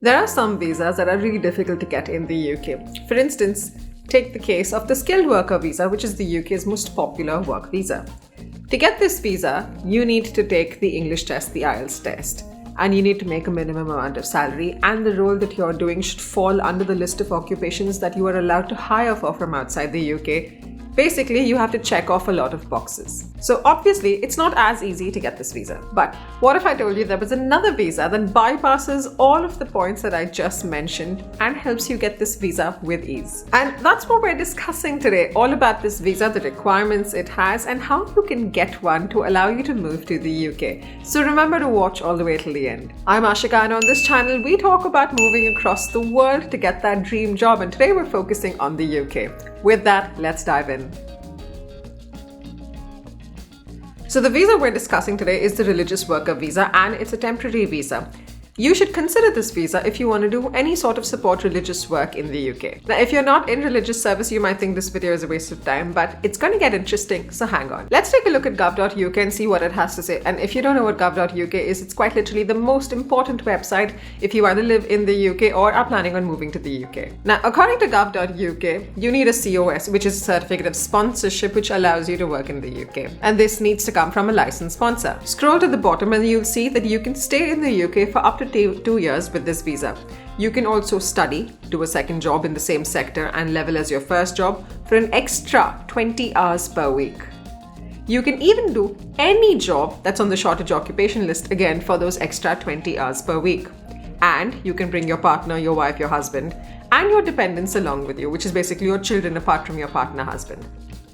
There are some visas that are really difficult to get in the UK. For instance, take the case of the skilled worker visa, which is the UK's most popular work visa. To get this visa, you need to take the English test, the IELTS test, and you need to make a minimum amount of salary, and the role that you're doing should fall under the list of occupations that you are allowed to hire for from outside the UK. Basically, you have to check off a lot of boxes. So obviously, it's not as easy to get this visa. But what if I told you there was another visa that bypasses all of the points that I just mentioned and helps you get this visa with ease? And that's what we're discussing today, all about this visa, the requirements it has, and how you can get one to allow you to move to the UK. So remember to watch all the way till the end. I'm Ashika, and on this channel, we talk about moving across the world to get that dream job, and today we're focusing on the UK. With that, let's dive in. So the visa we're discussing today is the religious worker visa, and it's a temporary visa. You should consider this visa if you want to do any sort of support religious work in the UK. Now, if you're not in religious service, you might think this video is a waste of time, but it's going to get interesting, so hang on. Let's take a look at gov.uk and see what it has to say. And if you don't know what gov.uk is, it's quite literally the most important website if you either live in the UK or are planning on moving to the UK. Now, according to gov.uk, you need a COS, which is a certificate of sponsorship, which allows you to work in the UK. And this needs to come from a licensed sponsor. Scroll to the bottom and you'll see that you can stay in the UK for up to 2 years with this visa. You can also study, do a second job in the same sector and level as your first job for an extra 20 hours per week. You can even do any job that's on the shortage occupation list, again for those extra 20 hours per week. And you can bring your partner, your wife, your husband, and your dependents along with you, which is basically your children apart from your partner husband.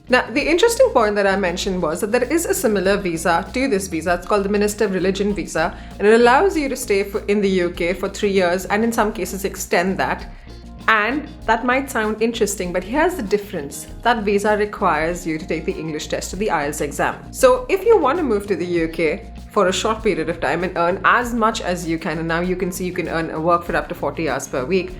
Now, the interesting point that I mentioned was that there is a similar visa to this visa. It's called the Minister of Religion visa, and it allows you to stay in the UK for 3 years and in some cases extend that. And that might sound interesting, but here's the difference. That visa requires you to take the English test or the IELTS exam. So if you want to move to the UK for a short period of time and earn as much as you can, and now you can see you can work for up to 40 hours per week,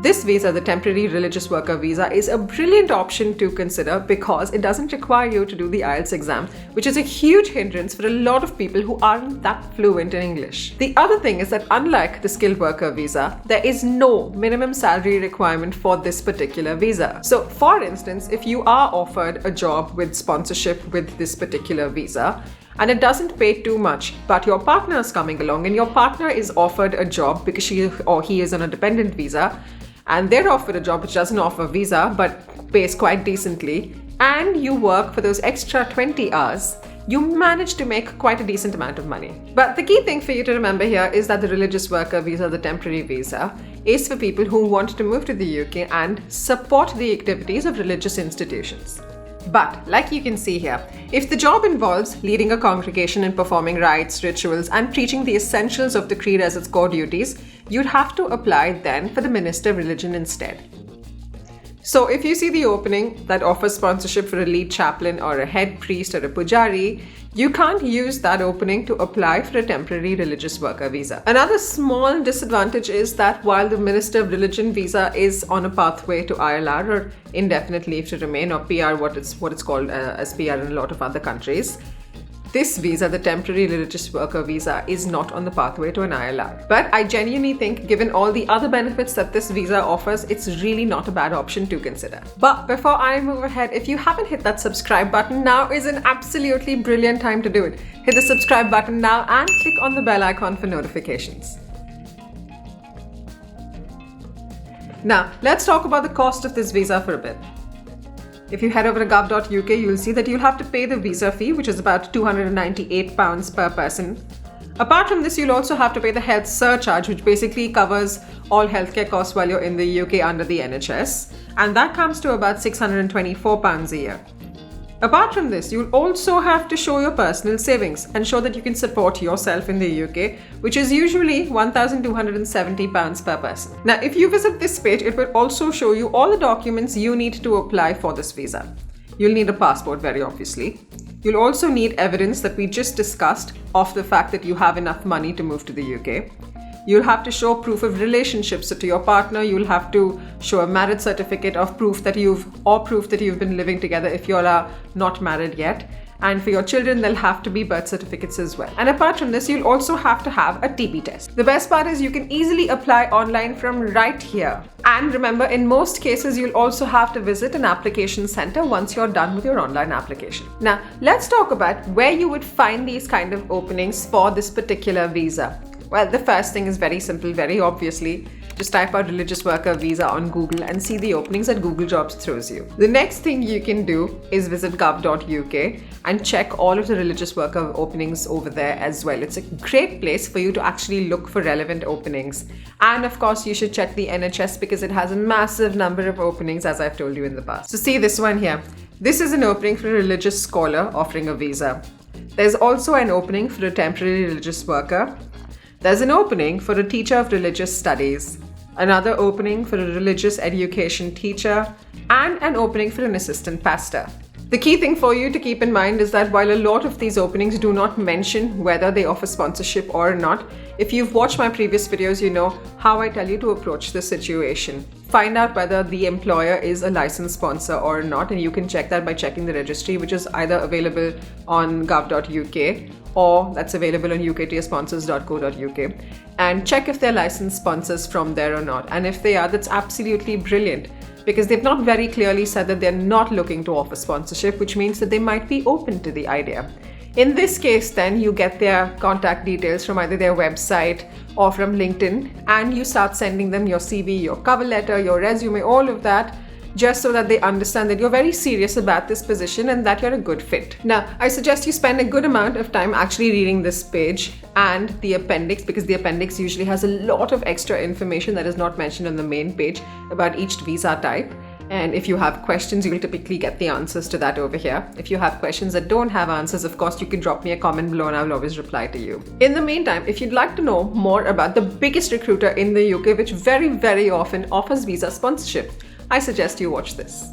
this visa, the temporary religious worker visa, is a brilliant option to consider because it doesn't require you to do the IELTS exam, which is a huge hindrance for a lot of people who aren't that fluent in English. The other thing is that unlike the skilled worker visa, there is no minimum salary requirement for this particular visa. So for instance, if you are offered a job with sponsorship with this particular visa, and it doesn't pay too much, but your partner is coming along and your partner is offered a job because she or he is on a dependent visa, and they're offered a job which doesn't offer visa but pays quite decently, and you work for those extra 20 hours, you manage to make quite a decent amount of money. But the key thing for you to remember here is that the religious worker visa, the temporary visa, is for people who want to move to the UK and support the activities of religious institutions. But like you can see here, if the job involves leading a congregation and performing rites, rituals, and preaching the essentials of the creed as its core duties, you'd have to apply then for the Minister of Religion instead. So if you see the opening that offers sponsorship for a lead chaplain or a head priest or a pujari, you can't use that opening to apply for a temporary religious worker visa. Another small disadvantage is that while the Minister of Religion visa is on a pathway to ILR or indefinite leave to remain, or PR, what it's called as PR in a lot of other countries, this visa, the temporary religious worker visa, is not on the pathway to an ILR. But I genuinely think, given all the other benefits that this visa offers, it's really not a bad option to consider. But before I move ahead, if you haven't hit that subscribe button, now is an absolutely brilliant time to do it. Hit the subscribe button now and click on the bell icon for notifications. Now, let's talk about the cost of this visa for a bit. If you head over to gov.uk, you'll see that you'll have to pay the visa fee, which is about £298 per person. Apart from this, you'll also have to pay the health surcharge, which basically covers all healthcare costs while you're in the UK under the NHS, and that comes to about £624 a year. Apart from this, you'll also have to show your personal savings and show that you can support yourself in the UK, which is usually £1,270 per person. Now, if you visit this page, it will also show you all the documents you need to apply for this visa. You'll need a passport, very obviously. You'll also need evidence that we just discussed of the fact that you have enough money to move to the UK. You'll have to show proof of relationship. So to your partner, you'll have to show a marriage certificate of proof that you've been living together if you're not married yet. And for your children, they'll have to be birth certificates as well. And apart from this, you'll also have to have a TB test. The best part is you can easily apply online from right here. And remember, in most cases, you'll also have to visit an application center once you're done with your online application. Now, let's talk about where you would find these kind of openings for this particular visa. Well, the first thing is very simple, very obviously. Just type out religious worker visa on Google and see the openings that Google Jobs throws you. The next thing you can do is visit gov.uk and check all of the religious worker openings over there as well. It's a great place for you to actually look for relevant openings. And of course, you should check the NHS because it has a massive number of openings, as I've told you in the past. So see this one here. This is an opening for a religious scholar offering a visa. There's also an opening for a temporary religious worker. There's an opening for a teacher of religious studies, another opening for a religious education teacher, and an opening for an assistant pastor. The key thing for you to keep in mind is that while a lot of these openings do not mention whether they offer sponsorship or not, if you've watched my previous videos, you know how I tell you to approach the situation. Find out whether the employer is a licensed sponsor or not, and you can check that by checking the registry, which is either available on gov.uk or that's available on uktsponsors.co.uk, and check if they're licensed sponsors from there or not. And if they are, that's absolutely brilliant, because they've not very clearly said that they're not looking to offer sponsorship, which means that they might be open to the idea. In this case, then you get their contact details from either their website or from LinkedIn, and you start sending them your CV, your cover letter, your resume, all of that, just so that they understand that you're very serious about this position and that you're a good fit. Now, I suggest you spend a good amount of time actually reading this page and the appendix, because the appendix usually has a lot of extra information that is not mentioned on the main page about each visa type. And if you have questions, you'll typically get the answers to that over here. If you have questions that don't have answers, of course, you can drop me a comment below and I will always reply to you. In the meantime, if you'd like to know more about the biggest recruiter in the UK, which very, very often offers visa sponsorship, I suggest you watch this.